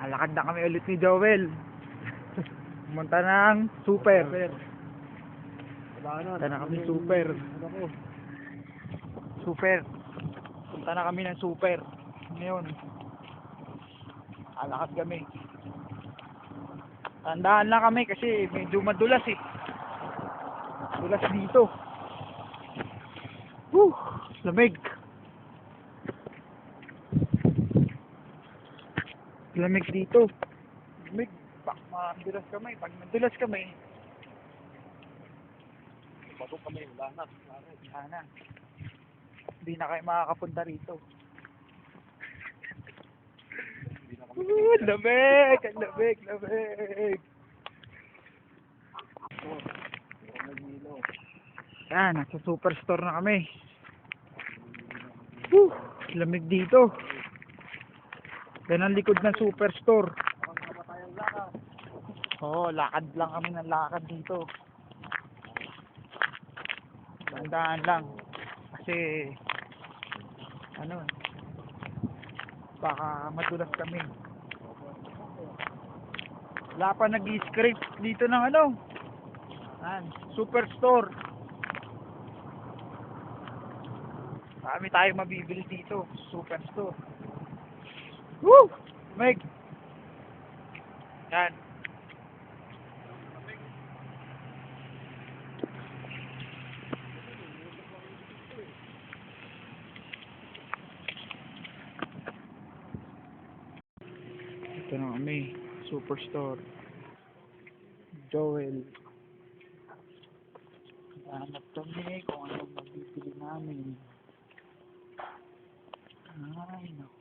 Lakad na kami ulit ni Joel. Pumunta ng super. Punta na kami super. Super. Punta na kami ng super. Ngayon. Alakad kami. Tandaan lang kami kasi medyo madulas eh. Dulas dito. Lamig. Lamig dito. Lamig. Bak madulas kami. Pag madulas kami, bago kami, wala na. Hindi na kayo makakapunta rito. Lamig! Ang lamig! Lamig! Yan, nasa superstore na kami. Lamig dito. Yan ang likod ng superstore. Oo, lakad lang kami ng lakad dito. Tandaan lang. Kasi, baka madulas kami. Wala pa nag-i-script dito ng superstore. Marami tayong mabibili dito, superstore. Woo! Meg! Yan. Ito na kami, superstore. Joel. Hanap kami kung anong mabibili namin. Ay, naku.